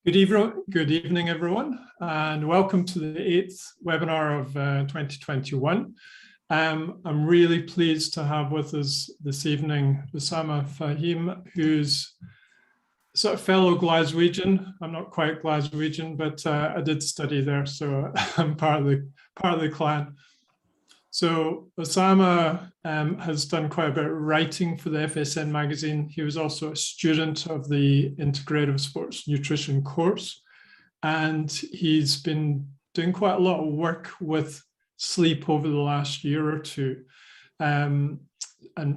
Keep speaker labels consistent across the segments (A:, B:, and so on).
A: Good evening, everyone, and welcome to the 8th webinar of 2021. I'm really pleased to have with us this evening Usamah Faheem, who's sort of fellow Glaswegian. I'm not quite Glaswegian, but I did study there, so I'm part of the clan. So Usamah has done quite a bit of writing for the FSN magazine. He was also a student of the Integrative Sports Nutrition course, and he's been doing quite a lot of work with sleep over the last year or two, and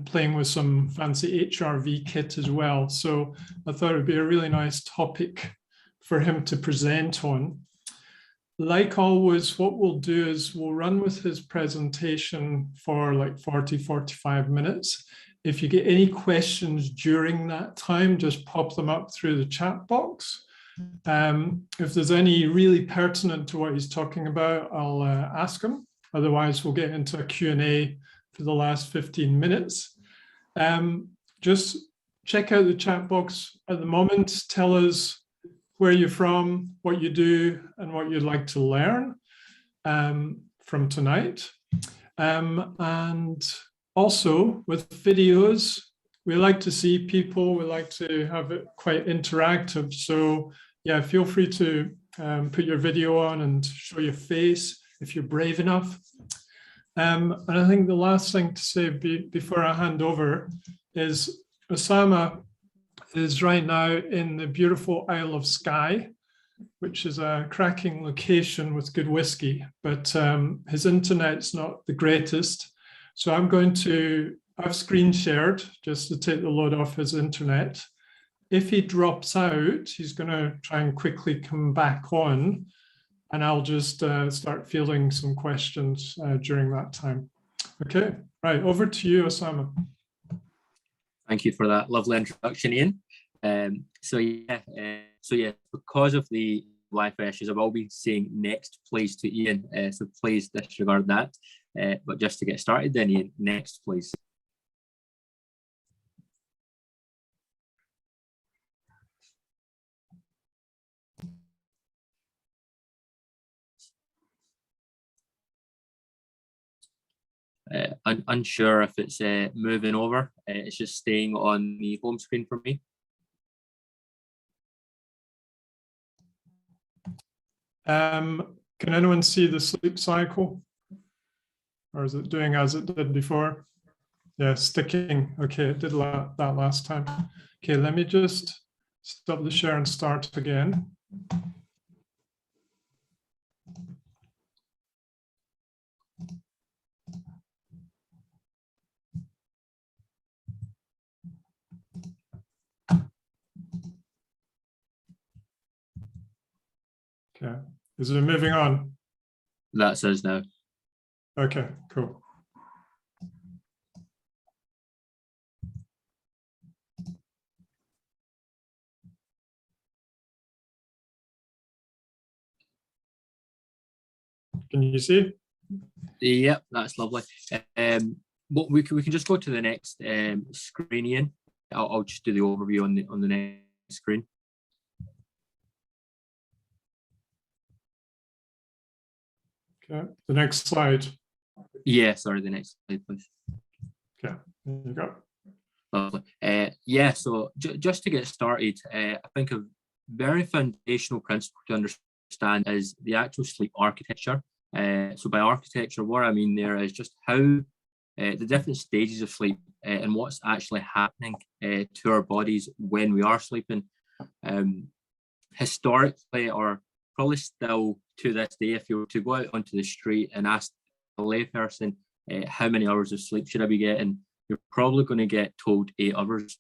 A: playing with some fancy HRV kit as well. So I thought it would be a really nice topic for him to present on. Like always, what we'll do is we'll run with his presentation for like 40-45 minutes. If you get any questions during that time, just pop them up through the chat box. If there's any really pertinent to what he's talking about, I'll ask him. Otherwise, we'll get into a Q&A for the last 15 minutes. Just check out the chat box at the moment. Tell us where you're from, what you do, and what you'd like to learn from tonight. And also with videos, we like to see people, we like to have it quite interactive. So yeah, feel free to put your video on and show your face if you're brave enough. And I think the last thing to say before I hand over is Usamah is right now in the beautiful Isle of Skye, which is a cracking location with good whiskey, but his internet's not the greatest. So I've screen shared just to take the load off his internet. If he drops out, he's going to try and quickly come back on, and I'll just start fielding some questions during that time. Okay, right, over to you, Usamah.
B: Thank you for that lovely introduction, Ian. So yeah, because of the Wi-Fi issues, I will be saying next please to Ian, so please disregard that. But just to get started then, Ian, next please. Unsure if it's moving over. It's just staying on the home screen for me.
A: Can anyone see the sleep cycle? Or is it doing as it did before? Yeah, sticking. Okay, it did that last time. Okay, let me just stop the share and start again. Okay, is it moving on?
B: That says no.
A: Okay, cool. Can you see?
B: Yep, that's lovely. What we can just go to the next screen, Ian. I'll just do the overview on the next screen.
A: Okay, the next slide.
B: Yeah, sorry, the next slide, please.
A: Okay, there you go.
B: Lovely. Yeah, so just to get started, I think a very foundational principle to understand is the actual sleep architecture. So by architecture, what I mean there is just how the different stages of sleep and what's actually happening to our bodies when we are sleeping. Historically, or probably still to this day, if you were to go out onto the street and ask a layperson how many hours of sleep should I be getting, you're probably going to get told 8 hours.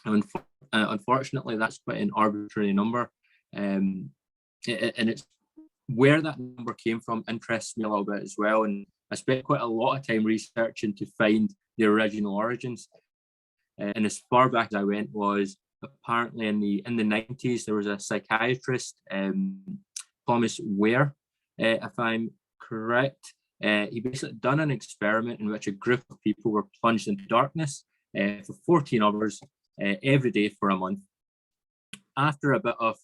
B: And unfortunately, that's quite an arbitrary number. And it's where that number came from interests me a little bit as well. And I spent quite a lot of time researching to find the original origins. And as far back as I went was apparently in the 90s, there was a psychiatrist, Thomas Ware, if I'm correct. He basically done an experiment in which a group of people were plunged into darkness for 14 hours, every day for a month. After a bit of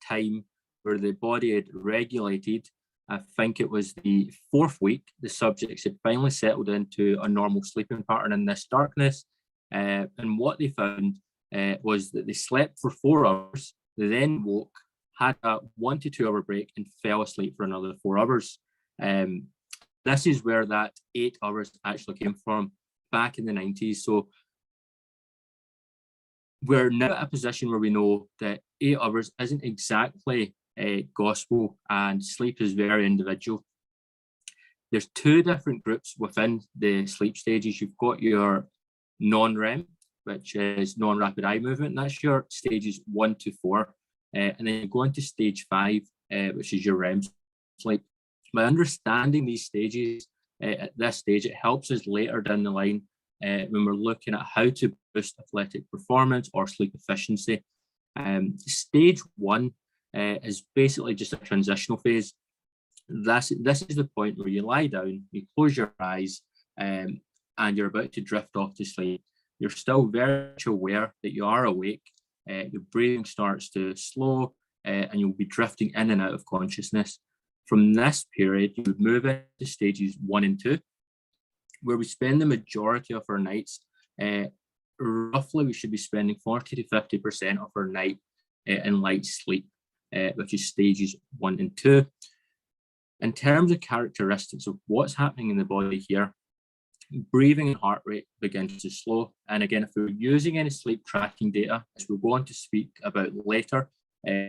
B: time where the body had regulated, I think it was the 4th week, the subjects had finally settled into a normal sleeping pattern in this darkness. And what they found was that they slept for 4 hours, they then woke, had a 1 to 2 hour break, and fell asleep for another 4 hours. This is where that 8 hours actually came from back in the 90s. So we're now at a position where we know that 8 hours isn't exactly gospel, and sleep is very individual. There's 2 different groups within the sleep stages. You've got your non-REM, which is non-rapid eye movement. That's your stages 1 to 4. And then you go into stage 5, which is your REM sleep. By understanding these stages at this stage, it helps us later down the line when we're looking at how to boost athletic performance or sleep efficiency. Stage 1 is basically just a transitional phase. This is the point where you lie down, you close your eyes, and you're about to drift off to sleep. You're still very much aware that you are awake. Your breathing starts to slow, and you'll be drifting in and out of consciousness. From this period, you would move into stages 1 and 2, where we spend the majority of our nights. Roughly, we should be spending 40 to 50% of our night in light sleep, which is stages 1 and 2. In terms of characteristics of what's happening in the body here, breathing and heart rate begins to slow. And again, if we're using any sleep tracking data, as we'll go on to speak about later,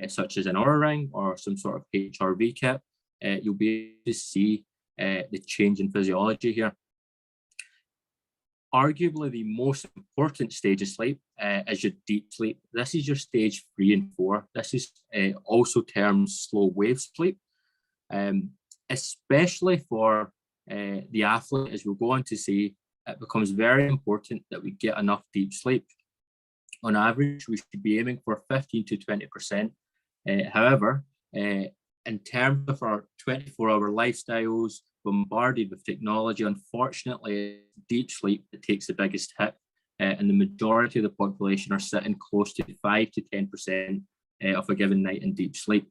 B: such as an Oura Ring or some sort of HRV kit, you'll be able to see the change in physiology here. Arguably the most important stage of sleep is your deep sleep. This is your stage 3 and 4. This is also termed slow wave sleep, especially for the athlete. As we'll go on to see, it becomes very important that we get enough deep sleep. On average, we should be aiming for 15 to 20%. However, in terms of our 24-hour lifestyles, bombarded with technology, unfortunately, deep sleep it takes the biggest hit, and the majority of the population are sitting close to 5 to 10% of a given night in deep sleep.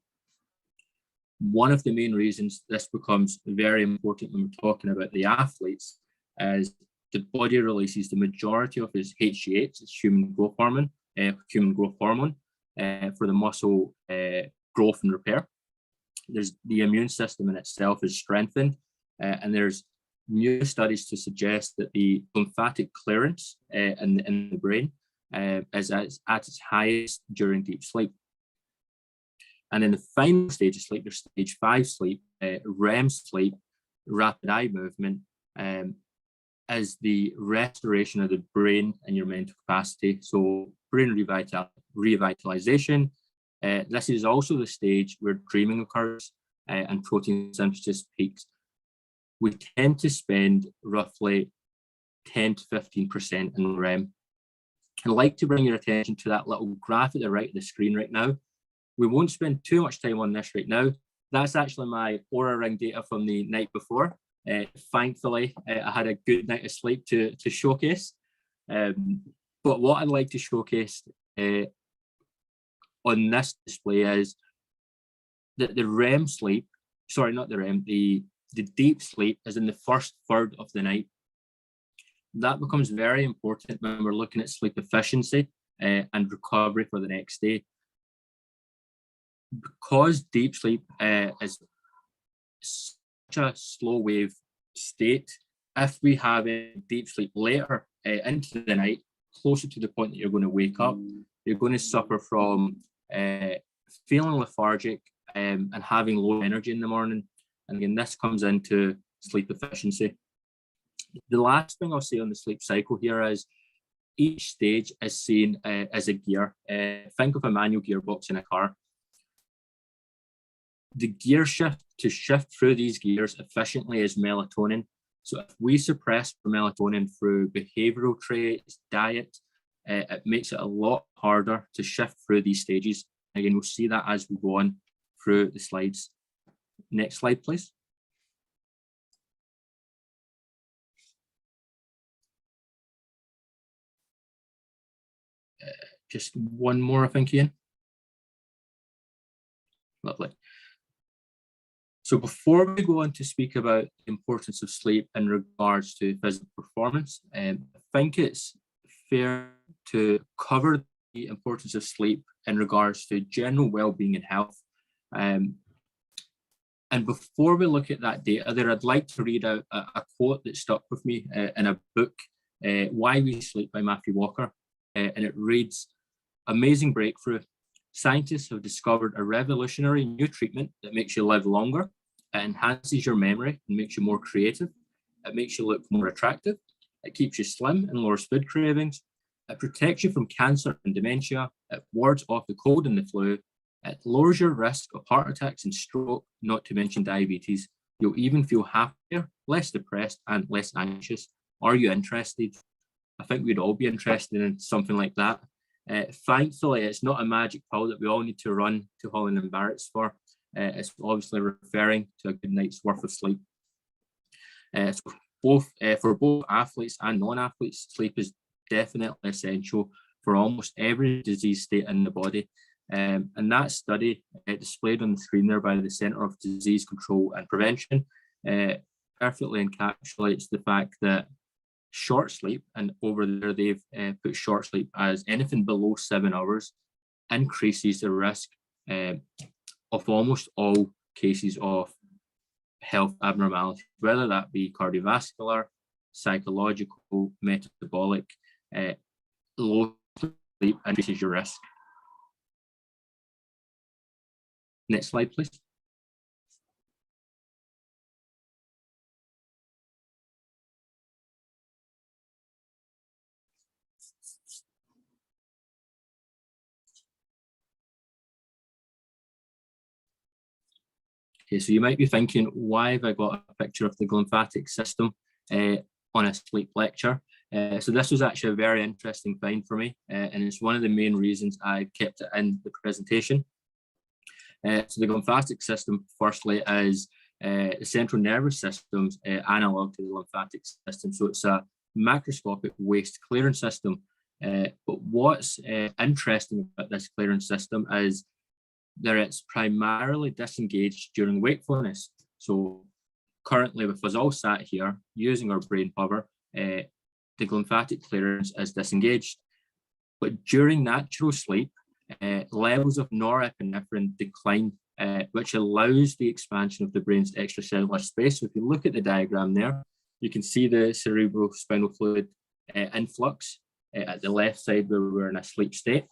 B: One of the main reasons this becomes very important when we're talking about the athletes is the body releases the majority of its HGH, its human growth hormone, for the muscle growth and repair. There's the immune system in itself is strengthened, and there's new studies to suggest that the lymphatic clearance in the brain is at its highest during deep sleep. And in the final stage of sleep, there's stage 5 sleep, REM sleep, rapid eye movement, is the restoration of the brain and your mental capacity. So brain revitalization. This is also the stage where dreaming occurs and protein synthesis peaks. We tend to spend roughly 10 to 15% in REM. I'd like to bring your attention to that little graph at the right of the screen right now. We won't spend too much time on this right now. That's actually my Oura Ring data from the night before. Thankfully, I had a good night of sleep to showcase. But what I'd like to showcase on this display is that the REM sleep, sorry, not the REM, the deep sleep is in the first third of the night. That becomes very important when we're looking at sleep efficiency and recovery for the next day. Because deep sleep is such a slow wave state, if we have a deep sleep later into the night, closer to the point that you're going to wake up, you're going to suffer from feeling lethargic and having low energy in the morning. And again, this comes into sleep efficiency. The last thing I'll say on the sleep cycle here is each stage is seen as a gear. Think of a manual gearbox in a car. The gear shift to shift through these gears efficiently is melatonin. So if we suppress melatonin through behavioral traits, diet, it makes it a lot harder to shift through these stages. Again, we'll see that as we go on through the slides. Next slide, please. just one more, I think, Ian. Lovely. So before we go on to speak about the importance of sleep in regards to physical performance, I think it's fair to cover the importance of sleep in regards to general well-being and health. And before we look at that data there, I'd like to read out a quote that stuck with me in a book, Why We Sleep by Matthew Walker. And it reads, "Amazing breakthrough. Scientists have discovered a revolutionary new treatment that makes you live longer. It enhances your memory and makes you more creative. It makes you look more attractive. It keeps you slim and lowers food cravings. It protects you from cancer and dementia. It wards off the cold and the flu. It lowers your risk of heart attacks and stroke, not to mention diabetes. You'll even feel happier, less depressed, and less anxious. Are you interested?" I think we'd all be interested in something like that. Thankfully, it's not a magic pill that we all need to run to Holland and Barrett's for. It's obviously referring to a good night's worth of sleep. For both athletes and non-athletes, sleep is definitely essential for almost every disease state in the body. And that study displayed on the screen there by the Centre of Disease Control and Prevention perfectly encapsulates the fact that short sleep, and over there they've put short sleep as anything below 7 hours, increases the risk of almost all cases of health abnormalities, whether that be cardiovascular, psychological, metabolic. Low sleep increases your risk. Next slide, please. Okay, so you might be thinking, why have I got a picture of the glymphatic system on a sleep lecture? So this was actually a very interesting find for me, and it's one of the main reasons I kept it in the presentation. So the glymphatic system, firstly, is the central nervous system's analog to the lymphatic system. So it's a macroscopic waste clearance system. But what's interesting about this clearance system is that it's primarily disengaged during wakefulness. So currently, with us all sat here using our brain power, the glymphatic clearance is disengaged. But during natural sleep, levels of norepinephrine decline, which allows the expansion of the brain's extracellular space. So if you look at the diagram there, you can see the cerebrospinal fluid influx at the left side where we're in a sleep state.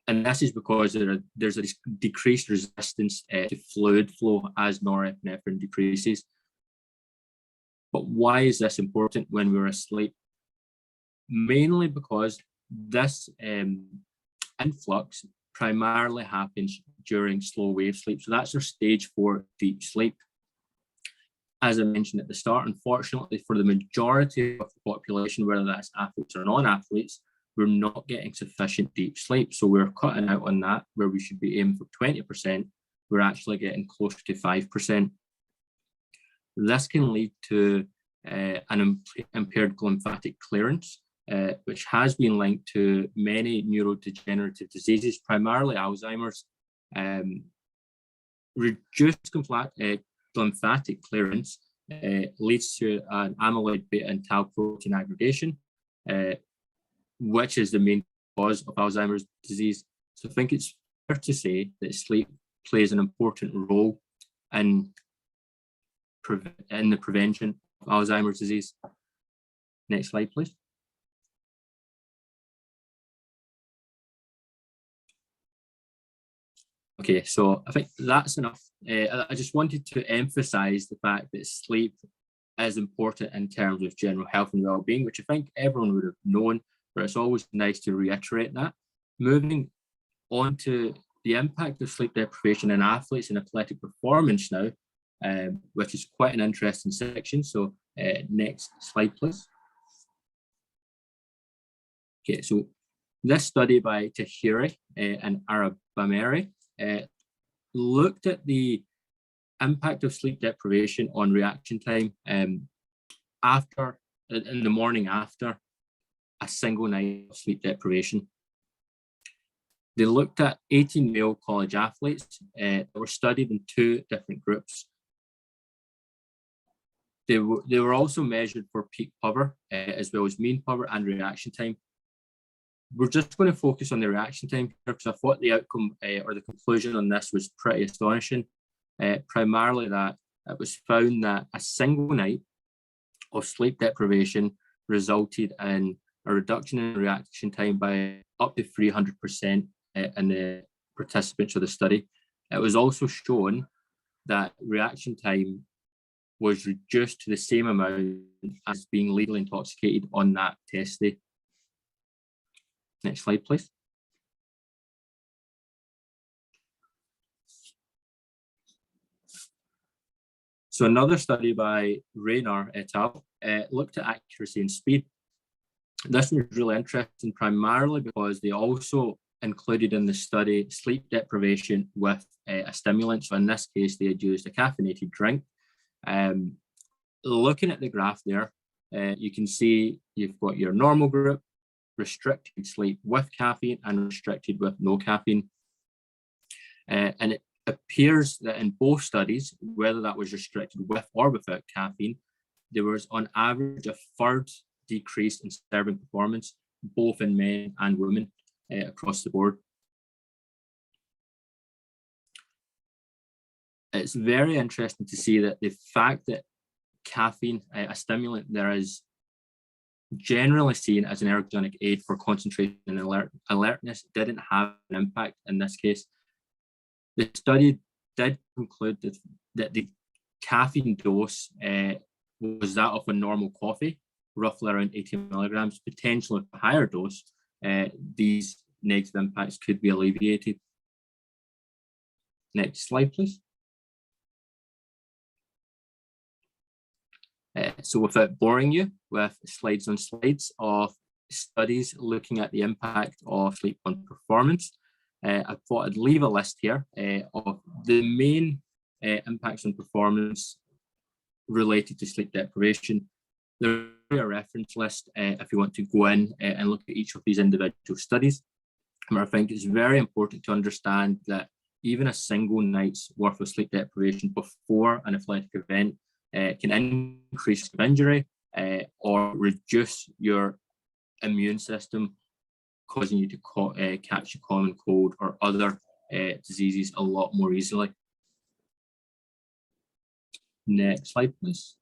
B: And this is because there's a decreased resistance to fluid flow as norepinephrine decreases. But why is this important when we're asleep? Mainly because this influx primarily happens during slow wave sleep. So that's our stage 4 deep sleep. As I mentioned at the start, unfortunately for the majority of the population, whether that's athletes or non-athletes, we're not getting sufficient deep sleep. So we're cutting out on that, where we should be aiming for 20%. We're actually getting closer to 5%. This can lead to an impaired glymphatic clearance, which has been linked to many neurodegenerative diseases, primarily Alzheimer's. Reduced glymphatic clearance leads to an amyloid beta and tau protein aggregation, which is the main cause of Alzheimer's disease. So I think it's fair to say that sleep plays an important role in the prevention of Alzheimer's disease. Next slide, please. Okay, so I think that's enough. I just wanted to emphasize the fact that sleep is important in terms of general health and well-being, which I think everyone would have known, but it's always nice to reiterate that. Moving on to the impact of sleep deprivation in athletes and athletic performance now, which is quite an interesting section. So next slide, please. Okay, so this study by Tahiri and Arabameri looked at the impact of sleep deprivation on reaction time in the morning after a single night of sleep deprivation. They looked at 18 male college athletes that were studied in 2 different groups. They were also measured for peak power, as well as mean power and reaction time. We're just going to focus on the reaction time here because I thought the outcome or the conclusion on this was pretty astonishing. Primarily that it was found that a single night of sleep deprivation resulted in a reduction in reaction time by up to 300% in the participants of the study. It was also shown that reaction time was reduced to the same amount as being legally intoxicated on that test day. Next slide, please. So another study by Rayner et al. Looked at accuracy and speed. This was really interesting primarily because they also included in the study sleep deprivation with a stimulant. So in this case, they had used a caffeinated drink. Looking at the graph there, you can see you've got your normal group, restricted sleep with caffeine and restricted with no caffeine. And it appears that in both studies, whether that was restricted with or without caffeine, there was on average a third decrease in serving performance, both in men and women across the board. It's very interesting to see that the fact that caffeine, a stimulant, there is generally seen as an ergogenic aid for concentration and alertness, didn't have an impact in this case. The study did conclude that the caffeine dose was that of a normal coffee, roughly around 80 milligrams. Potentially with a higher dose, these negative impacts could be alleviated. Next slide, please. So without boring you with slides on slides of studies looking at the impact of sleep on performance, I thought I'd leave a list here of the main impacts on performance related to sleep deprivation. There's a reference list if you want to go in and look at each of these individual studies. And I think it's very important to understand that even a single night's worth of sleep deprivation before an athletic event can increase injury or reduce your immune system, causing you to catch a common cold or other diseases a lot more easily. Next slide, please.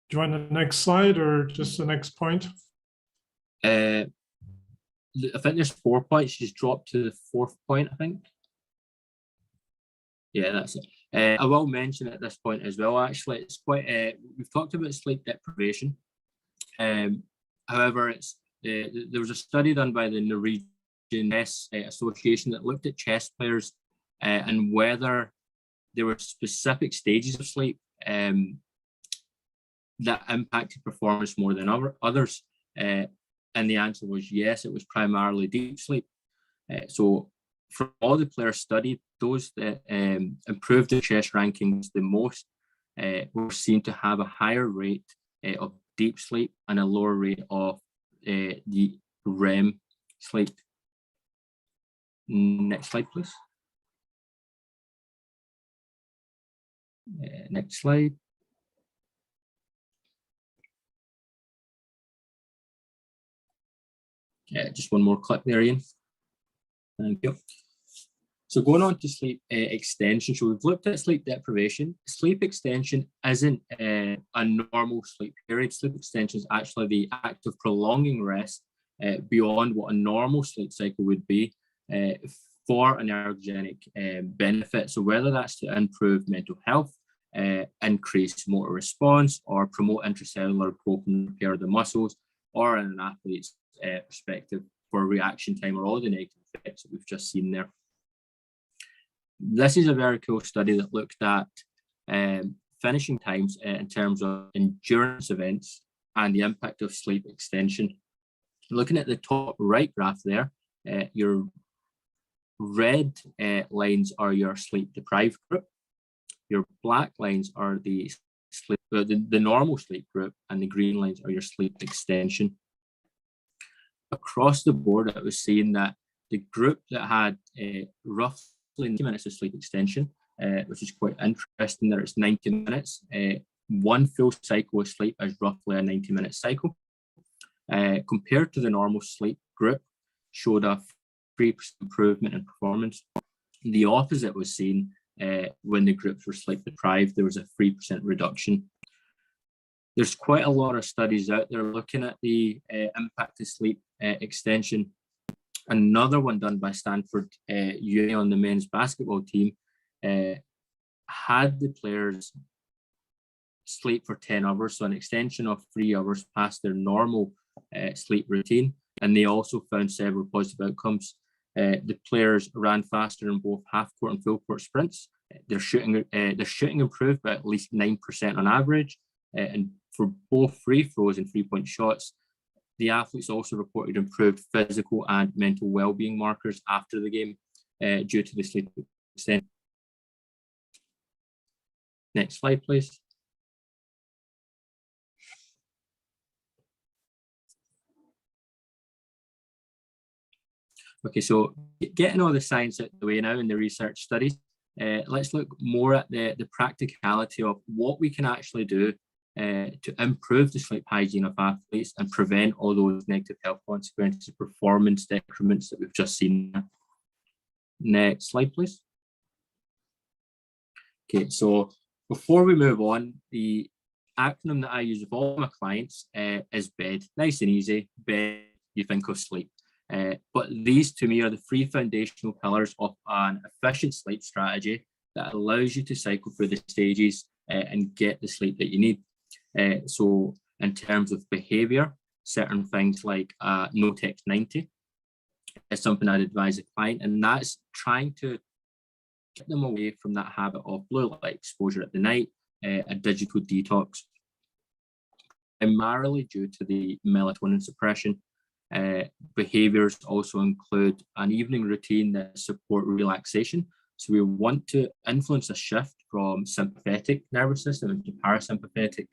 A: Do you want the next slide or just the next point?
B: I think there's 4 points. She's dropped to the 4th point, I think. Yeah, that's it. I will mention at this point as well, actually, it's quite, we've talked about sleep deprivation. However, there was a study done by the Norwegian Chess Association that looked at chess players and whether there were specific stages of sleep that impacted performance more than others. And the answer was yes, it was primarily deep sleep. So from all the players studied, those that improved their chess rankings the most were seen to have a higher rate of deep sleep and a lower rate of the REM sleep. Next slide, please. Next slide. Just one more clip there, Ian. Thank you. So going on to sleep extension. So we've looked at sleep deprivation. Sleep extension isn't a normal sleep period. Sleep extension is actually the act of prolonging rest beyond what a normal sleep cycle would be for an ergogenic benefit. So whether that's to improve mental health, increase motor response, or promote intracellular growth and repair of the muscles, or in an athlete's perspective for reaction time or all the negative effects that we've just seen there. This is a very cool study that looked at finishing times in terms of endurance events and the impact of sleep extension. Looking at the top right graph there, your red lines are your sleep deprived group. Your black lines are the sleep, the normal sleep group, and the green lines are your sleep extension. Across the board, I was seeing that the group that had roughly 90 minutes of sleep extension, which is quite interesting that it's 90 minutes. One full cycle of sleep is roughly a 90-minute cycle. Compared to the normal sleep group, showed a 3% improvement in performance. The opposite was seen when the groups were sleep deprived. There was a 3% reduction. There's quite a lot of studies out there looking at the impact of sleep extension. Another one done by Stanford Uni on the men's basketball team had the players sleep for 10 hours, so an extension of 3 hours past their normal sleep routine, and they also found several positive outcomes. The players ran faster in both half-court and full-court sprints. Their shooting improved by at least 9% on average, and for both free throws and three-point shots, the athletes also reported improved physical and mental well-being markers after the game due to the sleep extension. Next slide, please. Okay, so getting all the science out of the way now in the research studies, let's look more at the practicality of what we can actually do to improve the sleep hygiene of athletes and prevent all those negative health consequences, performance decrements that we've just seen. Next slide, please. Okay, so before we move on, the acronym that I use with all my clients is BED. Nice and easy. BED, you think of sleep. But these to me are the three foundational pillars of an efficient sleep strategy that allows you to cycle through the stages and get the sleep that you need. So in terms of behavior, certain things like no text 90 is something I'd advise a client, and that's trying to get them away from that habit of blue light exposure at the night, a digital detox, primarily due to the melatonin suppression. Behaviors also include an evening routine that support relaxation. So we want to influence a shift from sympathetic nervous system into parasympathetic.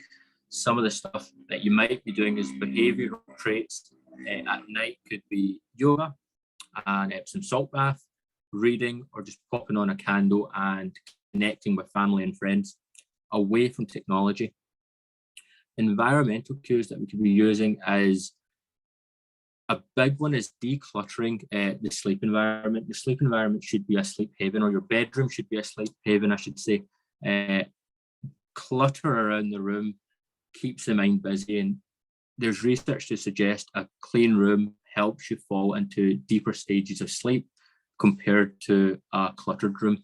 B: Some of the stuff that you might be doing is behavioral traits at night could be yoga, an Epsom salt bath, reading, or just popping on a candle and connecting with family and friends away from technology. Environmental cues that we could be using as a big one is decluttering the sleep environment. The sleep environment should be a sleep haven, or your bedroom should be a sleep haven, I should say. Clutter around the room keeps the mind busy, and there's research to suggest a clean room helps you fall into deeper stages of sleep compared to a cluttered room.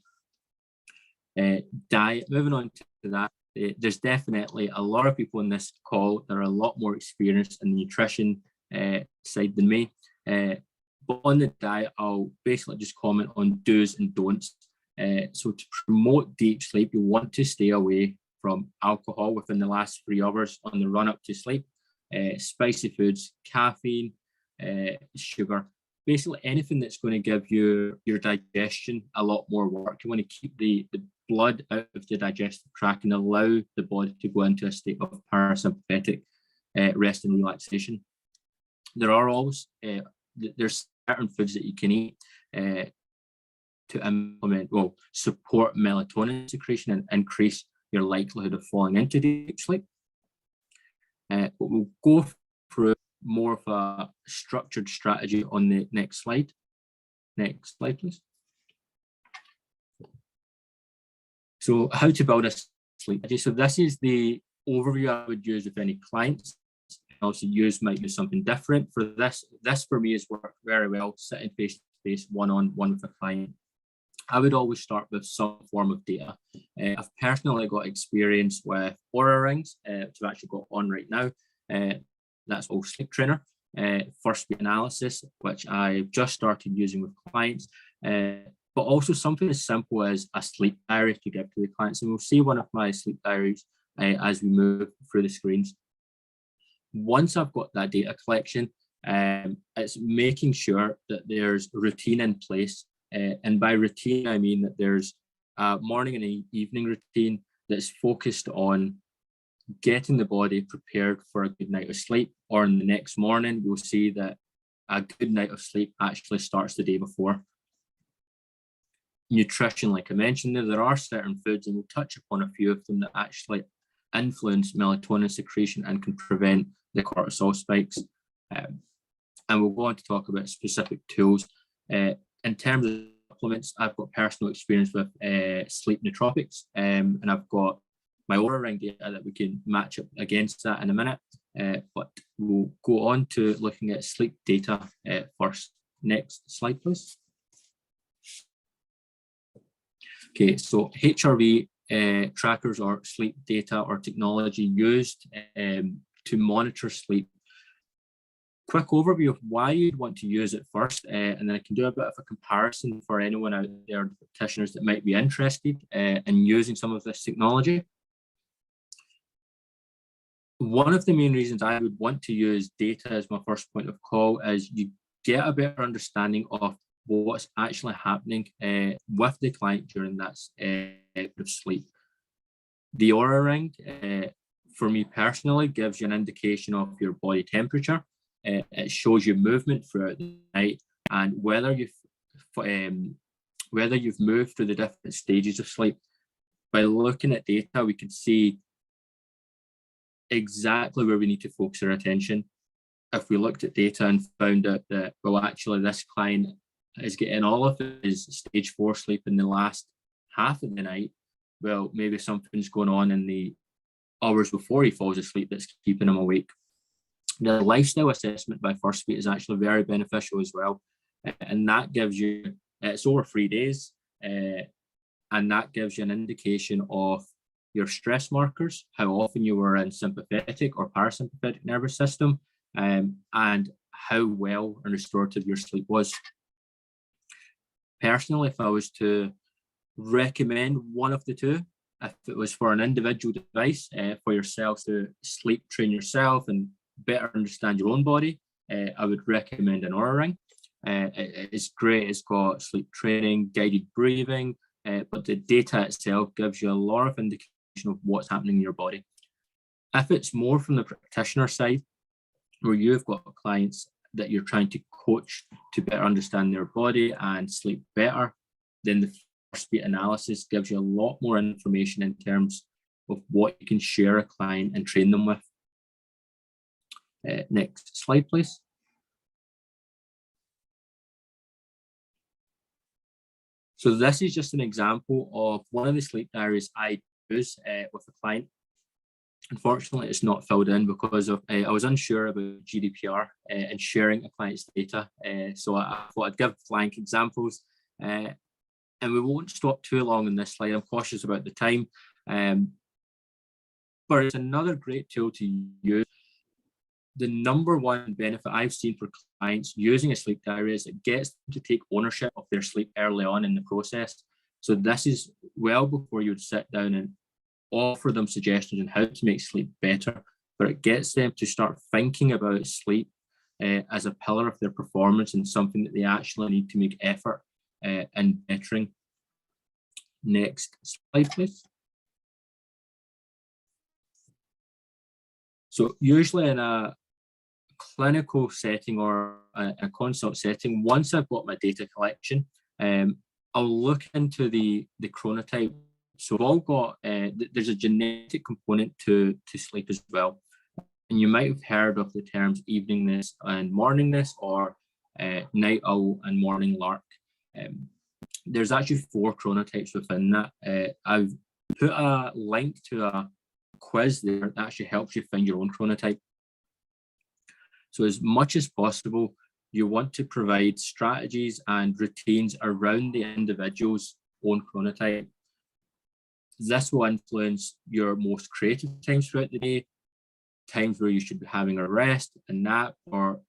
B: Diet, moving on to that, there's definitely a lot of people in this call that are a lot more experienced in the nutrition side than me. But on the diet, I'll basically just comment on do's and don'ts. So to promote deep sleep, you want to stay away from alcohol within the last 3 hours on the run up to sleep, spicy foods, caffeine, sugar, basically anything that's going to give your digestion a lot more work. You want to keep the blood out of the digestive tract and allow the body to go into a state of parasympathetic rest and relaxation. There are always there's certain foods that you can eat to support melatonin secretion and increase your likelihood of falling into deep sleep. But we'll go through more of a structured strategy on the next slide. Next slide, please. So how to build a sleep strategy. So this is the overview I would use with any clients. Also might use something different. For this for me has worked very well, sitting face to face, one-on-one with a client. I would always start with some form of data. I've personally got experience with Aura rings, which I've actually got on right now. That's all sleep trainer. First beat analysis, which I've just started using with clients, but also something as simple as a sleep diary to give to the clients. And we'll see one of my sleep diaries as we move through the screens. Once I've got that data collection, it's making sure that there's routine in place. And by routine, I mean that there's a morning and evening routine that's focused on getting the body prepared for a good night of sleep, or in the next morning, we'll see that a good night of sleep actually starts the day before. Nutrition, like I mentioned there are certain foods, and we'll touch upon a few of them, that actually influence melatonin secretion and can prevent the cortisol spikes. And we'll go on to talk about specific tools. In terms of supplements, I've got personal experience with sleep nootropics, and I've got my Oura Ring data that we can match up against that in a minute. But we'll go on to looking at sleep data first. Next slide, please. Okay, so HRV trackers or sleep data or technology used to monitor sleep. Quick overview of why you'd want to use it first, and then I can do a bit of a comparison for anyone out there, practitioners that might be interested in using some of this technology. One of the main reasons I would want to use data as my first point of call is you get a better understanding of what's actually happening with the client during that of sleep. The Oura Ring, for me personally, gives you an indication of your body temperature. It shows you movement throughout the night, and whether you've moved through the different stages of sleep. By looking at data, we can see exactly where we need to focus our attention. If we looked at data and found out that, well, actually this client is getting all of his stage 4 sleep in the last half of the night, well, maybe something's going on in the hours before he falls asleep that's keeping him awake. The lifestyle assessment by First Beat is actually very beneficial as well. And that gives you, it's over 3 days, and that gives you an indication of your stress markers, how often you were in sympathetic or parasympathetic nervous system, and how well and restorative your sleep was. Personally, if I was to recommend one of the two, if it was for an individual device for yourself to sleep train yourself and better understand your own body, I would recommend an Oura Ring. It's great, it's got sleep training, guided breathing, but the data itself gives you a lot of indication of what's happening in your body. If it's more from the practitioner side, where you've got clients that you're trying to coach to better understand their body and sleep better, then the First Beat analysis gives you a lot more information in terms of what you can share a client and train them with. Next slide, please. So this is just an example of one of the sleep diaries I use with a client. Unfortunately, it's not filled in because of I was unsure about GDPR and sharing a client's data. So I thought I'd give blank examples. And we won't stop too long on this slide. I'm cautious about the time. But it's another great tool to use. The number one benefit I've seen for clients using a sleep diary is it gets them to take ownership of their sleep early on in the process. So this is well before you would sit down and offer them suggestions on how to make sleep better, but it gets them to start thinking about sleep as a pillar of their performance and something that they actually need to make effort in bettering. Next slide, please. So usually in a clinical setting or a consult setting, once I've got my data collection, I'll look into the chronotype. So we've all got, there's a genetic component to sleep as well. And you might have heard of the terms eveningness and morningness, or night owl and morning lark. There's actually 4 chronotypes within that. I've put a link to a quiz there that actually helps you find your own chronotype. So as much as possible, you want to provide strategies and routines around the individual's own chronotype. This will influence your most creative times throughout the day, times where you should be having a rest, a nap, or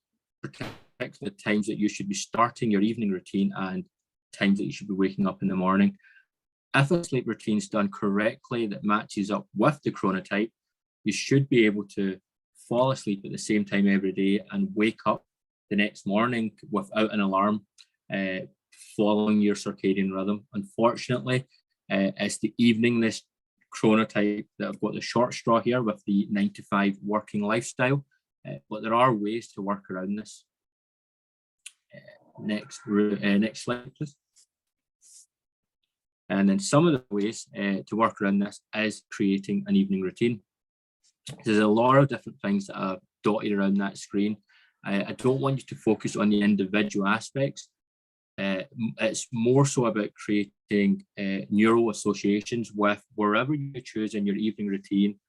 B: particularly times that you should be starting your evening routine and times that you should be waking up in the morning. If a sleep routine is done correctly that matches up with the chronotype, you should be able to fall asleep at the same time every day and wake up the next morning without an alarm, following your circadian rhythm. Unfortunately, It's the eveningness chronotype that I've got the short straw here with the 9 to 5 working lifestyle, but there are ways to work around this. Next slide, please. And then some of the ways to work around this is creating an evening routine. There's a lot of different things that I've dotted around that screen. I don't want you to focus on the individual aspects. It's more so about creating neural associations with wherever you choose in your evening routine.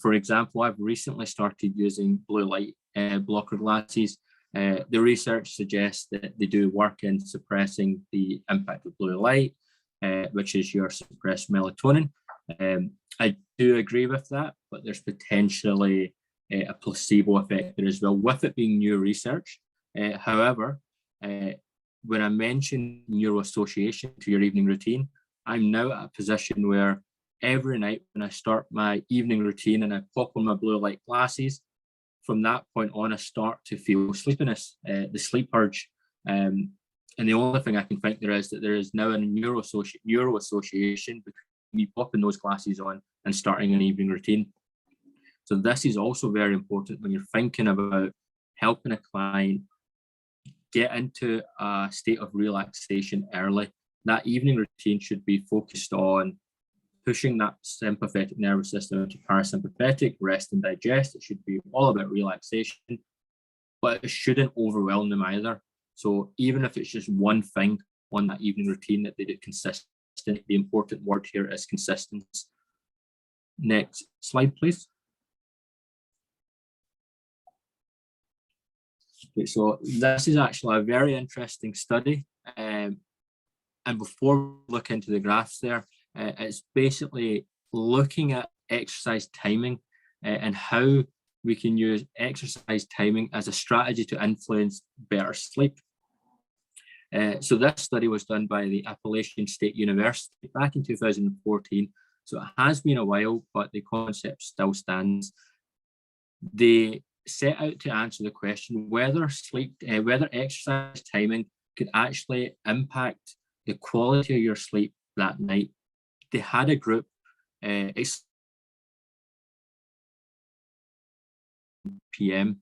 B: For example, I've recently started using blue light blocker glasses. The research suggests that they do work in suppressing the impact of blue light, which is your suppressed melatonin. I do agree with that, but there's potentially a placebo effect there as well, with it being new research. However, when I mention neuroassociation to your evening routine, I'm now at a position where every night when I start my evening routine and I pop on my blue light glasses, from that point on, I start to feel sleepiness, the sleep urge. And the only thing I can think there is that there is now a neuroassociation between me popping those glasses on and starting an evening routine. So this is also very important when you're thinking about helping a client get into a state of relaxation early. That evening routine should be focused on pushing that sympathetic nervous system into parasympathetic, rest and digest. It should be all about relaxation, but it shouldn't overwhelm them either. So even if it's just one thing on that evening routine that they do consistent, the important word here is consistency. Next slide, please. Okay, so this is actually a very interesting study. And before we look into the graphs there, it's basically looking at exercise timing and how we can use exercise timing as a strategy to influence better sleep. So this study was done by the Appalachian State University back in 2014. So it has been a while, but the concept still stands. They set out to answer the question whether whether exercise timing could actually impact the quality of your sleep that night. They had a group PM,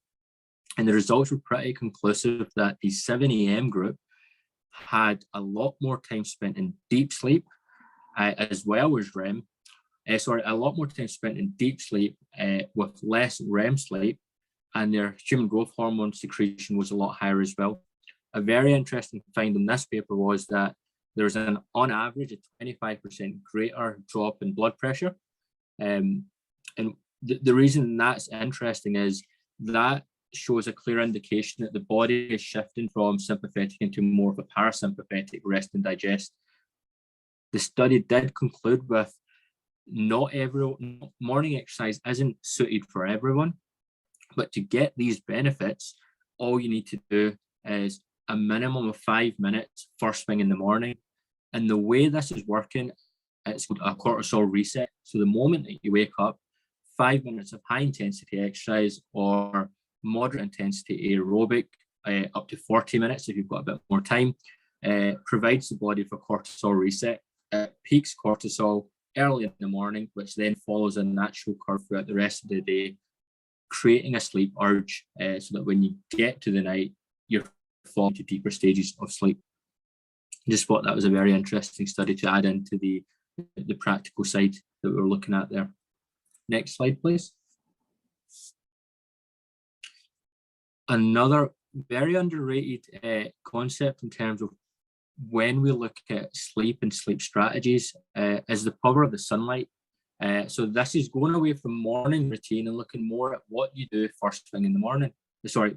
B: and the results were pretty conclusive that the 7 a.m. group had a lot more time spent in deep sleep as well as REM. A lot more time spent in deep sleep with less REM sleep, and their human growth hormone secretion was a lot higher as well. A very interesting find in this paper was that there's on average, a 25% greater drop in blood pressure. And the reason that's interesting is that shows a clear indication that the body is shifting from sympathetic into more of a parasympathetic rest and digest. The study did conclude with morning exercise isn't suited for everyone, but to get these benefits, all you need to do is a minimum of 5 minutes first thing in the morning. And the way this is working, it's called a cortisol reset. So the moment that you wake up, 5 minutes of high intensity exercise or moderate intensity aerobic, up to 40 minutes if you've got a bit more time, provides the body for cortisol reset. It peaks cortisol early in the morning, which then follows a natural curve throughout the rest of the day, creating a sleep urge so that when you get to the night, you're falling to deeper stages of sleep. I just thought that was a very interesting study to add into the practical side that we're looking at there. Next slide, please. Another very underrated concept in terms of when we look at sleep and sleep strategies is the power of the sunlight. So this is going away from morning routine and looking more at what you do first thing in the morning. Sorry,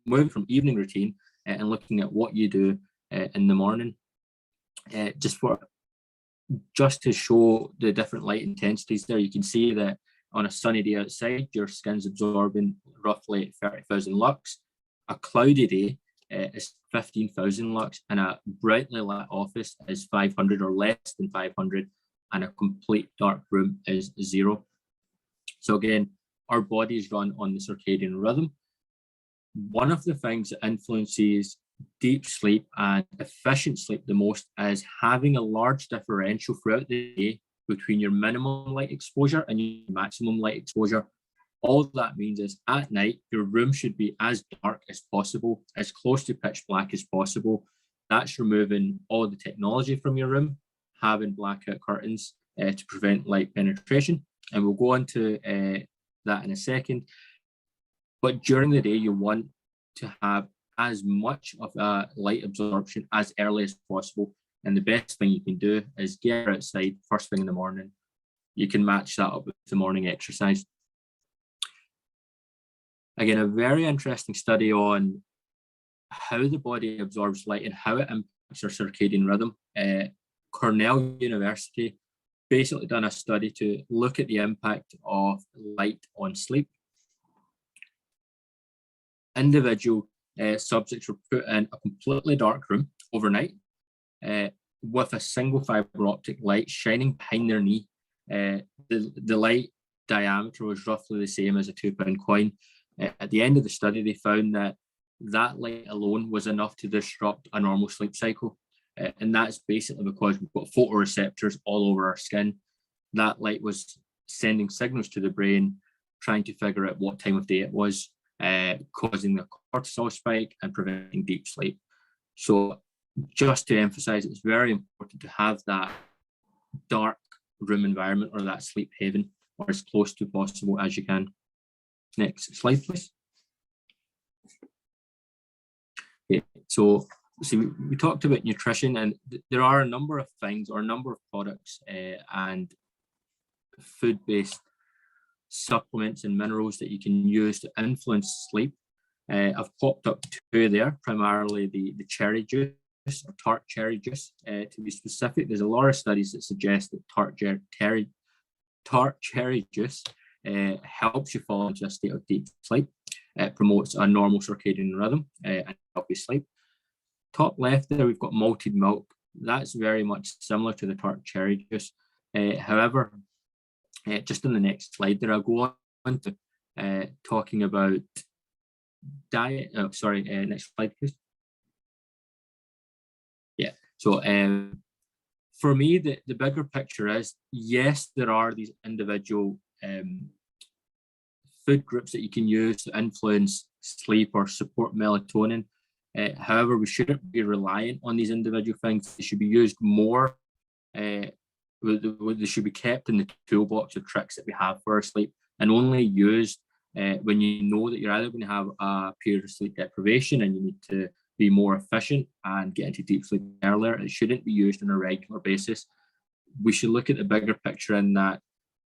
B: moving from evening routine and looking at what you do in the morning. Just to show the different light intensities there, you can see that on a sunny day outside, your skin's absorbing roughly 30,000 lux. A cloudy day is 15,000 lux, and a brightly lit office is 500 or less than 500, and a complete dark room is 0. So again, our bodies run on the circadian rhythm. One of the things that influences deep sleep and efficient sleep the most is having a large differential throughout the day between your minimum light exposure and your maximum light exposure. All that means is at night, your room should be as dark as possible, as close to pitch black as possible. That's removing all the technology from your room, having blackout curtains to prevent light penetration. And we'll go on to that in a second. But during the day, you want to have as much of a light absorption as early as possible. And the best thing you can do is get outside first thing in the morning. You can match that up with the morning exercise. Again, a very interesting study on how the body absorbs light and how it impacts our circadian rhythm. Cornell University basically done a study to look at the impact of light on sleep. Individual subjects were put in a completely dark room overnight with a single fiber optic light shining behind their knee. The light diameter was roughly the same as a £2 coin. At the end of the study, they found that light alone was enough to disrupt a normal sleep cycle. And that's basically because we've got photoreceptors all over our skin. That light was sending signals to the brain, trying to figure out what time of day it was, causing the cortisol spike and preventing deep sleep. So just to emphasize, it's very important to have that dark room environment or that sleep haven or as close to possible as you can. Next slide, please. Okay, so we talked about nutrition, and there are a number of things or a number of products and food-based supplements and minerals that you can use to influence sleep. I've popped up two there, primarily the cherry juice or tart cherry juice. To be specific, there's a lot of studies that suggest that tart cherry juice helps you fall into a state of deep sleep. It promotes a normal circadian rhythm and healthy sleep. Top left there, we've got malted milk. That's very much similar to the tart cherry juice. However, just on the next slide there, I'll go on to talking about diet. Next slide, please. Yeah, so for me, the bigger picture is, yes, there are these individual food groups that you can use to influence sleep or support melatonin. However, we shouldn't be reliant on these individual things. They should be used more. They should be kept in the toolbox of tricks that we have for our sleep, and only used when you know that you're either going to have a period of sleep deprivation and you need to be more efficient and get into deep sleep earlier. It shouldn't be used on a regular basis. We should look at the bigger picture in that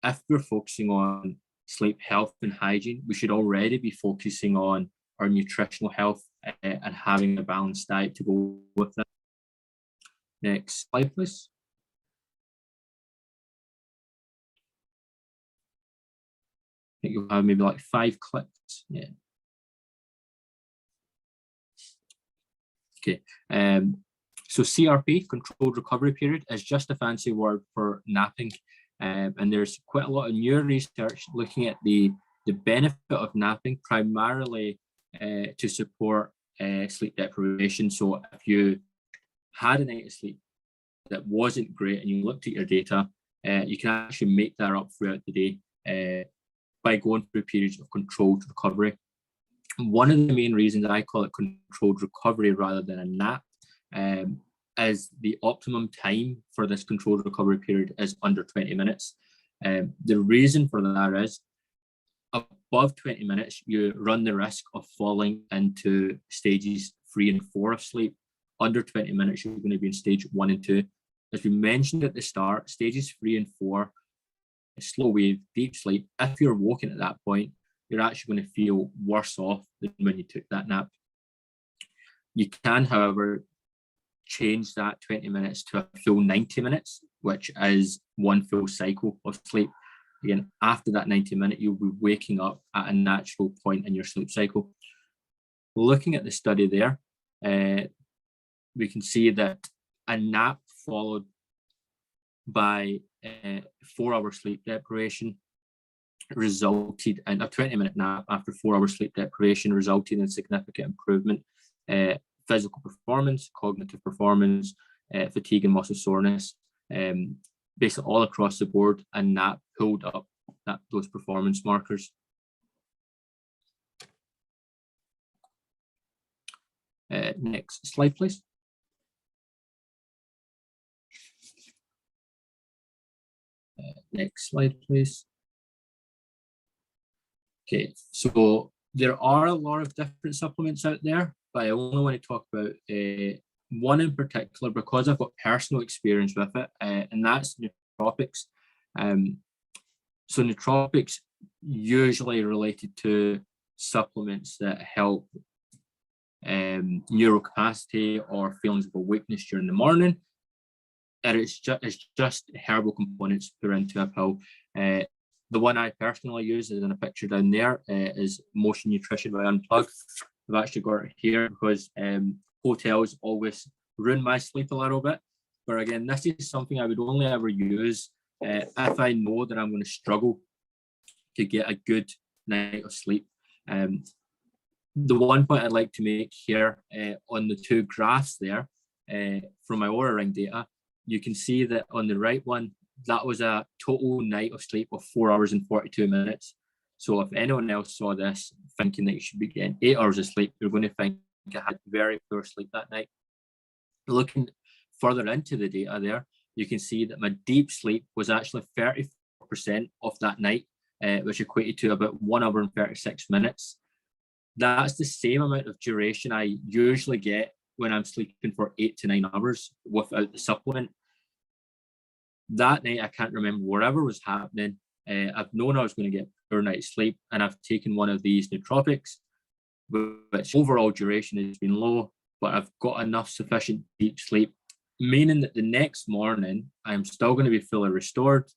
B: if we're focusing on sleep health and hygiene, we should already be focusing on our nutritional health and having a balanced diet to go with that. Next slide, please. I think you'll have maybe like 5 clicks. Yeah. Okay. So CRP, controlled recovery period, is just a fancy word for napping. And there's quite a lot of new research looking at the benefit of napping, primarily to support sleep deprivation. So if you had a night of sleep that wasn't great and you looked at your data, you can actually make that up throughout the day by going through periods of controlled recovery. One of the main reasons I call it controlled recovery rather than a nap is the optimum time for this controlled recovery period is under 20 minutes. The reason for that is above 20 minutes, you run the risk of falling into stages 3 and 4 of sleep. Under 20 minutes, you're going to be in stage 1 and 2. As we mentioned at the start, stages 3 and 4, slow wave, deep sleep. If you're woken at that point, you're actually going to feel worse off than when you took that nap. You can, however, change that 20 minutes to a full 90 minutes, which is one full cycle of sleep. Again, after that 90-minute, you'll be waking up at a natural point in your sleep cycle. Looking at the study there, we can see that a nap followed by 4-hour sleep deprivation resulted in a 20-minute nap after 4 hours sleep deprivation resulted in significant improvement physical performance, cognitive performance, fatigue and muscle soreness, basically all across the board, and that pulled up those performance markers. Next slide, please. Next slide, please. Okay, so there are a lot of different supplements out there, but I only want to talk about one in particular because I've got personal experience with it, and that's nootropics. So nootropics usually related to supplements that help neurocapacity or feelings of awakeness during the morning. And it's just herbal components put into a pill. The one I personally use is in a picture down there, is Motion Nutrition by Unplugged. I've actually got it here because hotels always ruin my sleep a little bit. But again, this is something I would only ever use if I know that I'm going to struggle to get a good night of sleep. The one point I'd like to make here on the two graphs there from my Oura Ring data, you can see that on the right one, that was a total night of sleep of 4 hours and 42 minutes. So if anyone else saw this thinking that you should be getting 8 hours of sleep, you're going to think I had very poor sleep that night. Looking further into the data there, you can see that my deep sleep was actually 34% of that night, which equated to about 1 hour and 36 minutes. That's the same amount of duration I usually get when I'm sleeping for 8 to 9 hours without the supplement. That night, I can't remember whatever was happening. I've known I was going to get poor night's sleep, and I've taken one of these nootropics, which overall duration has been low, but I've got enough sufficient deep sleep, meaning that the next morning, I'm still going to be fully restored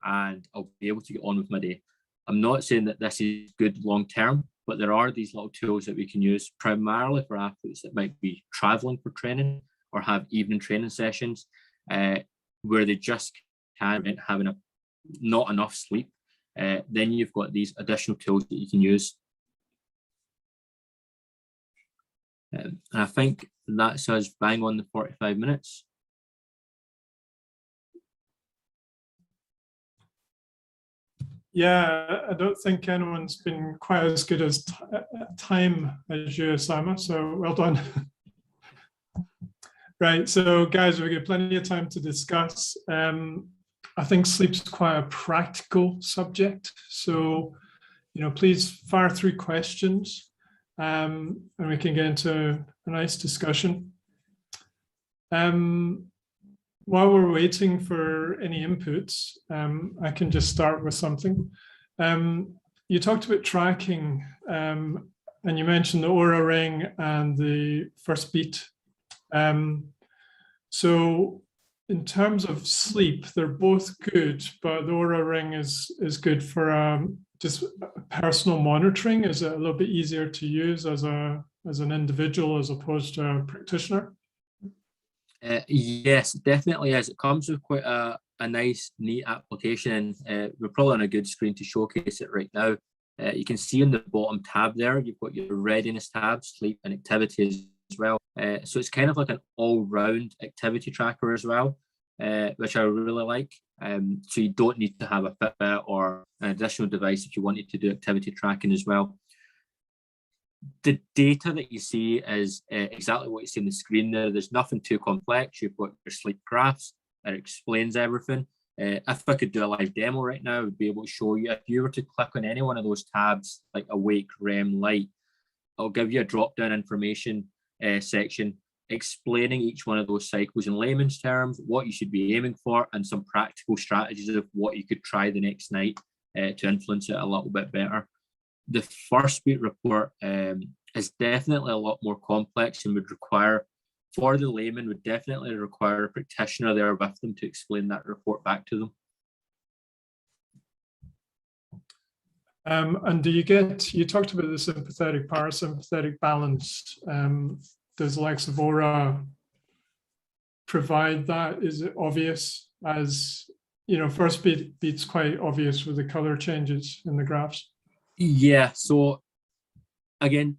B: and I'll be able to get on with my day. I'm not saying that this is good long-term, but there are these little tools that we can use primarily for athletes that might be traveling for training or have evening training sessions where they just can't having not enough sleep. Then you've got these additional tools that you can use. And I think that says bang on the 45 minutes.
A: Yeah, I don't think anyone's been quite as good as time as you, Usamah, so well done. Right, so guys, we've got plenty of time to discuss. I think sleep's quite a practical subject, so please fire through questions, and we can get into a nice discussion. While we're waiting for any inputs, I can just start with something. You talked about tracking, and you mentioned the Oura Ring and the First Beat. So in terms of sleep, they're both good, but the Oura Ring is good for just personal monitoring. Is it a little bit easier to use as an individual as opposed to a practitioner?
B: Yes, definitely is. It comes with quite a nice, neat application. We're probably on a good screen to showcase it right now. You can see in the bottom tab there, you've got your readiness tab, sleep and activity as well. So it's kind of like an all-round activity tracker as well, which I really like. So you don't need to have a Fitbit or an additional device if you wanted to do activity tracking as well. The data that you see is exactly what you see on the screen there. There's nothing too complex. You've got your sleep graphs. It explains everything. If I could do a live demo right now, I would be able to show you. If you were to click on any one of those tabs, like awake, REM, light, I'll give you a drop-down information section explaining each one of those cycles in layman's terms, what you should be aiming for, and some practical strategies of what you could try the next night to influence it a little bit better. The First Beat report is definitely a lot more complex and would require, for the layman, would definitely require a practitioner there with them to explain that report back to them.
A: And do you talked about the sympathetic, parasympathetic balance. Does the likes of Oura provide that? Is it obvious? As First Beat's quite obvious with the color changes in the graphs.
B: Yeah, so again,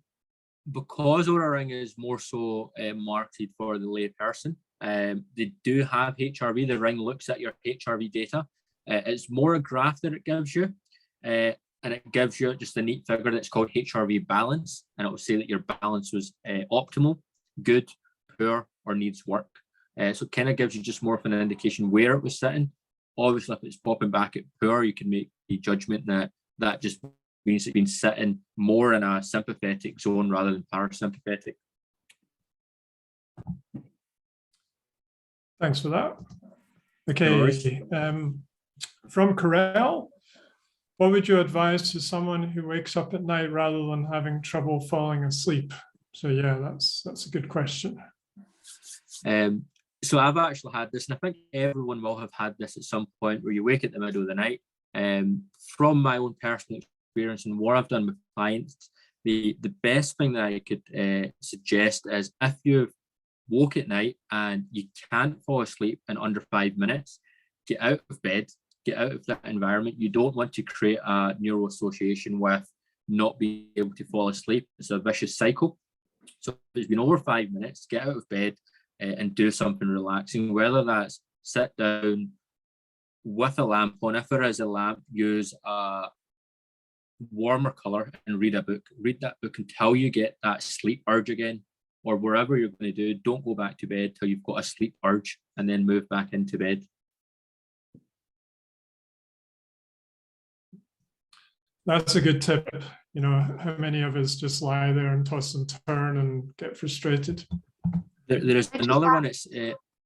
B: because Oura Ring is more so marketed for the lay person, they do have HRV. The ring looks at your HRV data. It's more a graph that it gives you, and it gives you just a neat figure that's called HRV balance, and it will say that your balance was optimal, good, poor, or needs work. So it kind of gives you just more of an indication where it was sitting. Obviously, if it's popping back at poor, you can make the judgment that that just means it's been sitting more in a sympathetic zone rather than parasympathetic.
A: Thanks for that. Okay, from Corel, what would you advise to someone who wakes up at night rather than having trouble falling asleep? So yeah, that's a good question.
B: So I've actually had this, and I think everyone will have had this at some point where you wake at the middle of the night. From my own personal experience and what I've done with clients, the best thing that I could suggest is if you've woke at night and you can't fall asleep in under 5 minutes, get out of bed, get out of that environment. You don't want to create a neural association with not being able to fall asleep. It's a vicious cycle. So if it's been over 5 minutes, get out of bed and do something relaxing, whether that's sit down with a lamp on. If there is a lamp, use a warmer color and read a book. Read that book until you get that sleep urge again, or wherever you're going to do. Don't go back to bed till you've got a sleep urge and then move back into bed.
A: That's a good tip. You know, how many of us just lie there and toss and turn and get frustrated?
B: There is another one. It's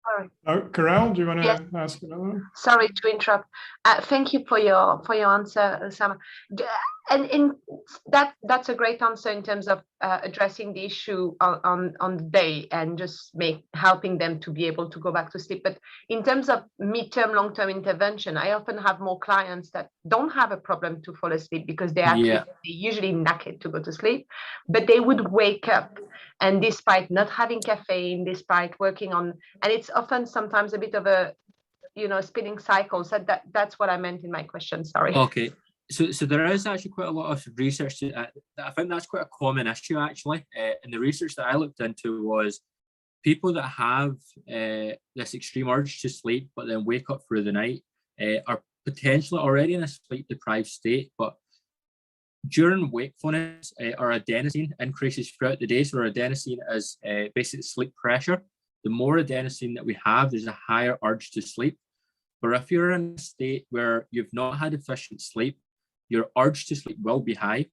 C: Sorry.
A: Oh, Carol, do you want to ask another one?
C: Sorry to interrupt. Thank you for your answer, Usamah. And that's a great answer in terms of addressing the issue on the day and just helping them to be able to go back to sleep. But in terms of midterm, long-term intervention, I often have more clients that don't have a problem to fall asleep because they're usually knackered to go to sleep, but they would wake up, and despite not having caffeine, despite working on, and it's often sometimes a bit of a spinning cycle. So that's what I meant in my question. Sorry.
B: Okay. So there is actually quite a lot of research. I think that's quite a common issue, actually. And the research that I looked into was people that have this extreme urge to sleep, but then wake up through the night, are potentially already in a sleep-deprived state. But during wakefulness, our adenosine increases throughout the day. So our adenosine is basically sleep pressure. The more adenosine that we have, there's a higher urge to sleep. But if you're in a state where you've not had efficient sleep, your urge to sleep will be high,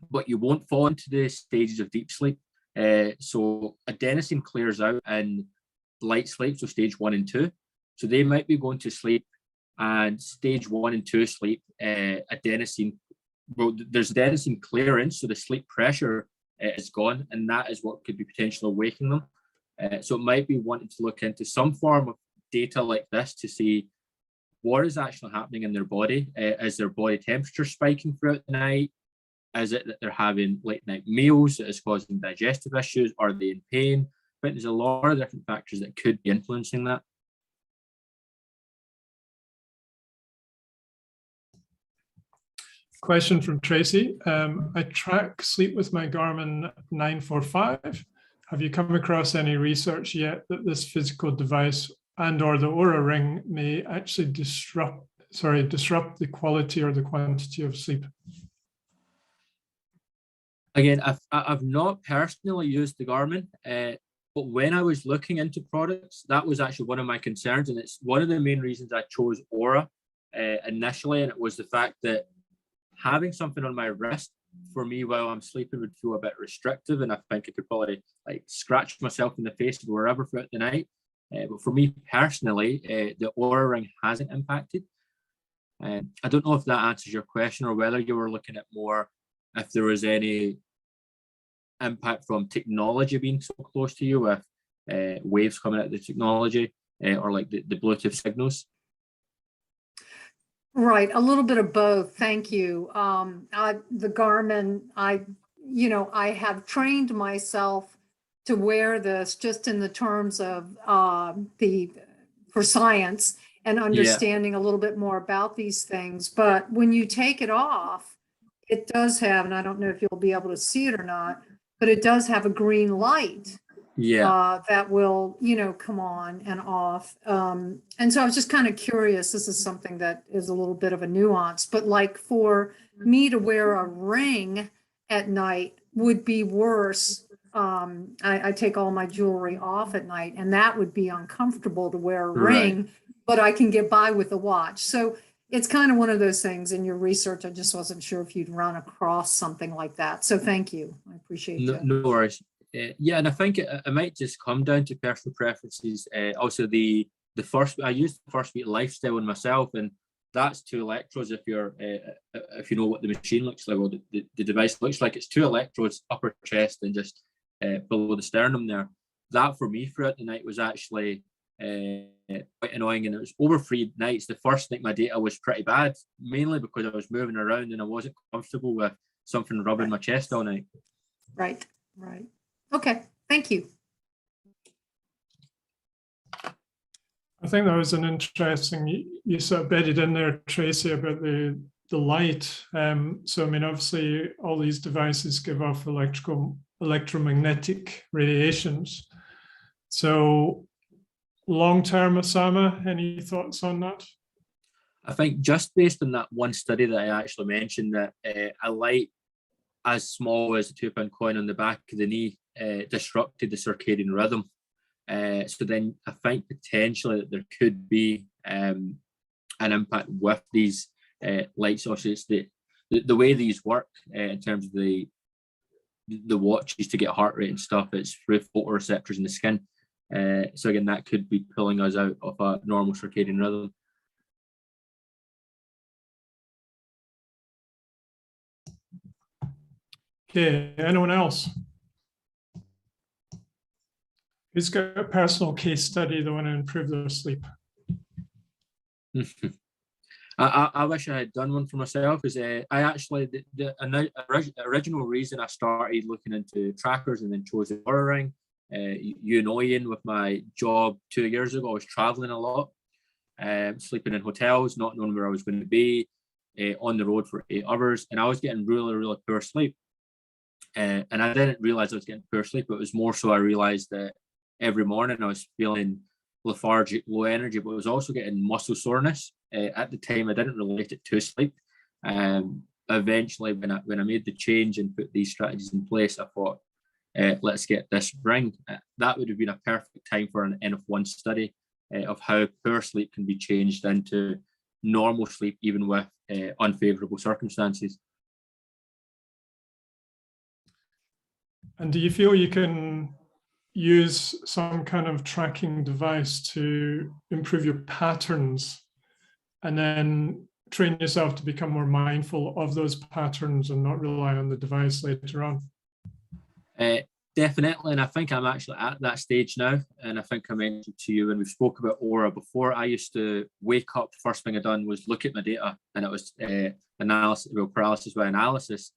B: but you won't fall into the stages of deep sleep. So adenosine clears out in light sleep, so stage 1 and 2. So they might be going to sleep, and stage 1 and 2 sleep, adenosine, well, there's adenosine clearance, so the sleep pressure is gone, and that is what could be potentially waking them. So it might be wanting to look into some form of data like this to see what is actually happening in their body. Is their body temperature spiking throughout the night? Is it that they're having late night meals that is causing digestive issues? Are they in pain? But there's a lot of different factors that could be influencing that.
A: Question from Tracy. I track sleep with my Garmin 945. Have you come across any research yet that this physical device and or the Oura Ring may actually disrupt the quality or the quantity of sleep?
B: Again, I've not personally used the Garmin, but when I was looking into products, that was actually one of my concerns, and it's one of the main reasons I chose Oura initially, and it was the fact that having something on my wrist for me while I'm sleeping would feel a bit restrictive, and I think I could probably scratch myself in the face or wherever throughout the night. But for me personally, the Oura Ring hasn't impacted. I don't know if that answers your question, or whether you were looking at more if there was any impact from technology being so close to you, with waves coming out of the technology, or the Bluetooth signals.
D: Right, a little bit of both. Thank you. The Garmin, I have trained myself to wear this just in the terms of for science and understanding a little bit more about these things. But when you take it off, it does have, and I don't know if you'll be able to see it or not, but it does have a green light.
B: Yeah.
D: That will, come on and off. And so I was just kind of curious. This is something that is a little bit of a nuance, but like for me to wear a ring at night would be worse. I take all my jewelry off at night, and that would be uncomfortable to wear a ring, but I can get by with a watch. So it's kind of one of those things in your research. I just wasn't sure if you'd run across something like that. So thank you. I appreciate that.
B: No worries. Yeah, and I think it might just come down to personal preferences. Also, I used the first week lifestyle on myself, and that's 2 electrodes. If you know what the machine looks like, or the device looks like, it's 2 electrodes, upper chest and just below the sternum there. That for me throughout the night was actually quite annoying, and it was over 3 nights. The first night my data was pretty bad, mainly because I was moving around and I wasn't comfortable with something rubbing my chest all night.
D: Right. Okay, thank you.
A: I think that was an interesting, you sort of bedded in there, Tracy, about the light. So, I mean, obviously all these devices give off electromagnetic radiations. So long-term, Usamah, any thoughts on that?
B: I think just based on that one study that I actually mentioned, that a light as small as a £2 coin on the back of the knee disrupted the circadian rhythm. So then I think potentially that there could be an impact with these light sources. The way these work in terms of the watches to get heart rate and stuff, it's through photoreceptors in the skin. So again, that could be pulling us out of a normal circadian rhythm.
A: Okay, anyone else? Who's got a personal case study they want to improve their sleep?
B: I wish I had done one for myself, because I actually, the original reason I started looking into trackers and then chose the Oura Ring, you know, Ian, with my job 2 years ago, I was traveling a lot, sleeping in hotels, not knowing where I was going to be, on the road for 8 hours, and I was getting really, really poor sleep. And I didn't realize I was getting poor sleep. It was more so I realized that every morning I was feeling lethargic, low energy, but I was also getting muscle soreness. At the time, I didn't relate it to sleep. Eventually, when I made the change and put these strategies in place, I thought, let's get this ring. That would have been a perfect time for an N-of-1 study of how poor sleep can be changed into normal sleep, even with unfavorable circumstances.
A: And do you feel you can use some kind of tracking device to improve your patterns and then train yourself to become more mindful of those patterns and not rely on the device later on?
B: Definitely, and I think I'm actually at that stage now. And I think I mentioned to you when we spoke about Oura before, I used to wake up, first thing I done was look at my data, and it was paralysis by analysis.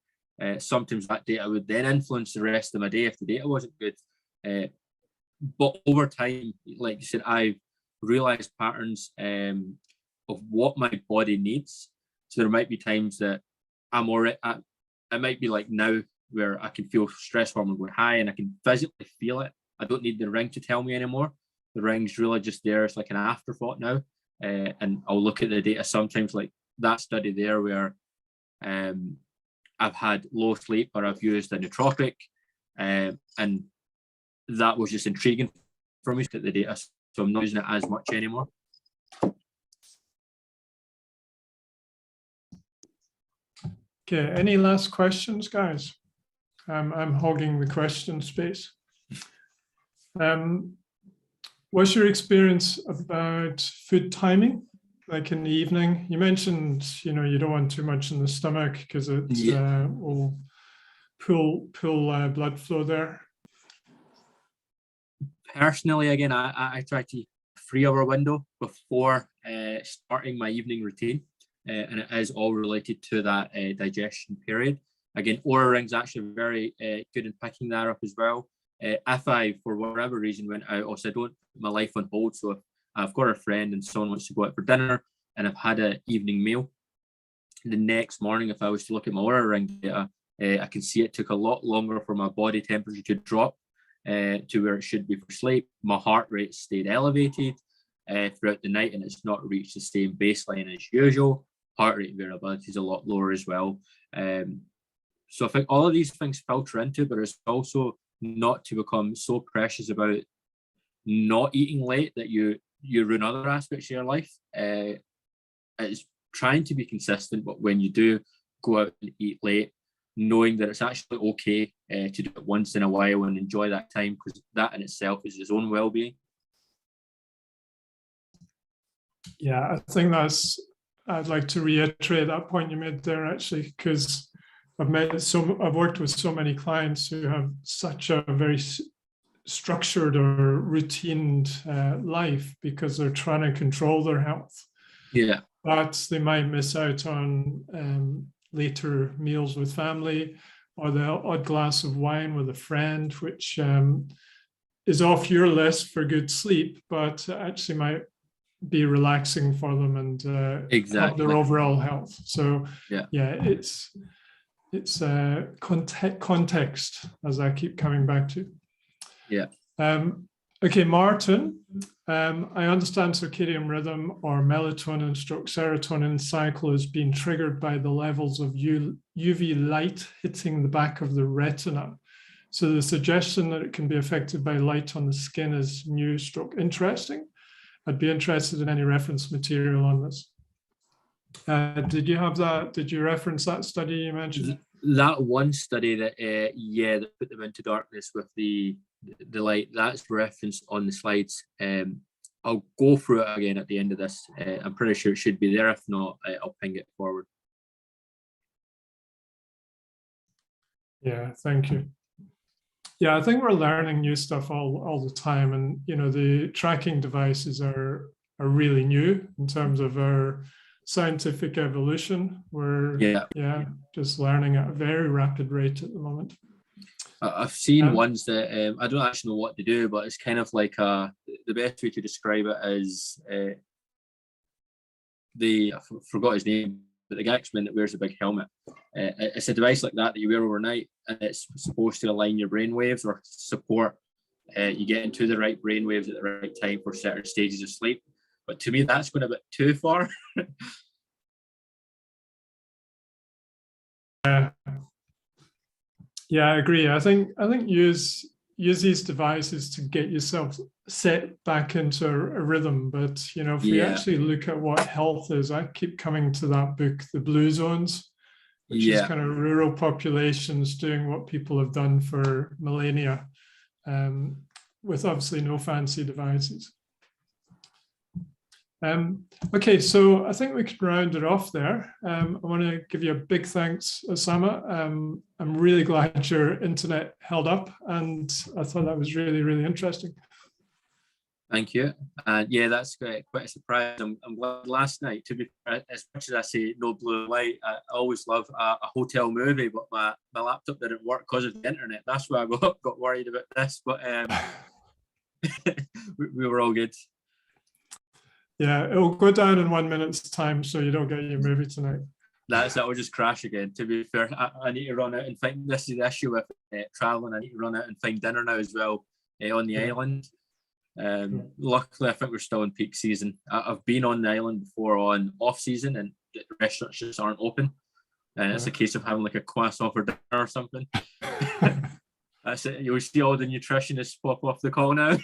B: Sometimes that data would then influence the rest of my day if the data wasn't good. But over time, like you said, I've realized patterns of what my body needs. So there might be times that I'm already, it might be like now where I can feel stress hormone going high and I can physically feel it. I don't need the ring to tell me anymore. The ring's really just there. It's like an afterthought now. And I'll look at the data sometimes, like that study there where I've had low sleep or I've used a nootropic, and that was just intriguing for me to get the data, so I'm not using it as much anymore.
A: Okay, any last questions, guys? I'm hogging the question space. What's your experience about food timing, like in the evening? You mentioned, you don't want too much in the stomach because it will pull blood flow there.
B: Personally, again, I try to 3-hour window before starting my evening routine, and it is all related to that digestion period. Again, Oura Ring's actually very good in picking that up as well. If I, for whatever reason, went out, also I don't put my life on hold. So if I've got a friend and someone wants to go out for dinner and I've had an evening meal, the next morning, if I was to look at my Oura Ring data, I can see it took a lot longer for my body temperature to drop to where it should be for sleep. My heart rate stayed elevated throughout the night, and it's not reached the same baseline as usual. Heart rate variability is a lot lower as well. So I think all of these things filter into it, but it's also not to become so precious about not eating late that you ruin other aspects of your life. It's trying to be consistent, but when you do go out and eat late, knowing that it's actually okay to do it once in a while and enjoy that time, because that in itself is his own well-being.
A: Yeah, I think I'd like to reiterate that point you made there, actually, because I've worked with so many clients who have such a very structured or routined life because they're trying to control their health.
B: Yeah.
A: But they might miss out on later meals with family, or the odd glass of wine with a friend, which is off your list for good sleep, but actually might be relaxing for them and help their overall health. So yeah, it's context, as I keep coming back to.
B: Yeah.
A: Okay, Martin, I understand circadian rhythm or melatonin/serotonin cycle is being triggered by the levels of UV light hitting the back of the retina. So the suggestion that it can be affected by light on the skin is new/interesting. I'd be interested in any reference material on this. Did you have that? Did you reference that study you mentioned?
B: That one study that, that put them into darkness with the light, that's referenced on the slides. I'll go through it again at the end of this. I'm pretty sure it should be there. If not, I'll ping it forward.
A: Yeah, thank you. Yeah, I think we're learning new stuff all the time, and the tracking devices are really new in terms of our scientific evolution. We're just learning at a very rapid rate at the moment.
B: I've seen ones that I don't actually know what to do, but it's kind of like the best way to describe it is I forgot his name, but the X-Men that wears a big helmet. It's a device like that you wear overnight, and it's supposed to align your brain waves or support you get into the right brain waves at the right time for certain stages of sleep. But to me, that's going a bit too far.
A: Yeah, I agree. I think use these devices to get yourself set back into a rhythm. But if we actually look at what health is, I keep coming to that book, The Blue Zones, which is kind of rural populations doing what people have done for millennia, with obviously no fancy devices. Okay, so I think we can round it off there. I want to give you a big thanks, Usamah. I'm really glad your internet held up, and I thought that was really, really interesting.
B: Thank you. And that's quite a surprise. I'm glad last night, to be as much as I say no blue light, I always love a hotel movie, but my laptop didn't work because of the internet. That's why I got worried about this, but we were all good.
A: Yeah, it'll go down in 1 minute's time, so you don't get your movie tonight.
B: That will just crash again. To be fair, I need to run out and find. This is the issue with traveling. I need to run out and find dinner now as well on the island. Luckily, I think we're still in peak season. I've been on the island before on off season, and the restaurants just aren't open. And it's a case of having like a croissant for dinner or something. That's it. You'll see all the nutritionists pop off the call now.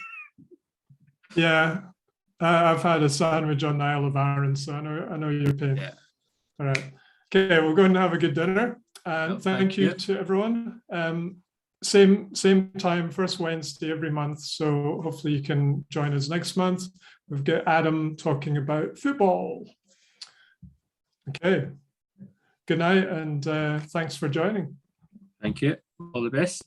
A: Yeah. I've had a sandwich on the Isle of Arran, so I know your pain.
B: Yeah.
A: All right. Okay, we're going to have a good dinner. And thank you to everyone. Same time, first Wednesday every month. So hopefully you can join us next month. We've got Adam talking about football. Okay. Good night, and thanks for joining.
B: Thank you. All the best.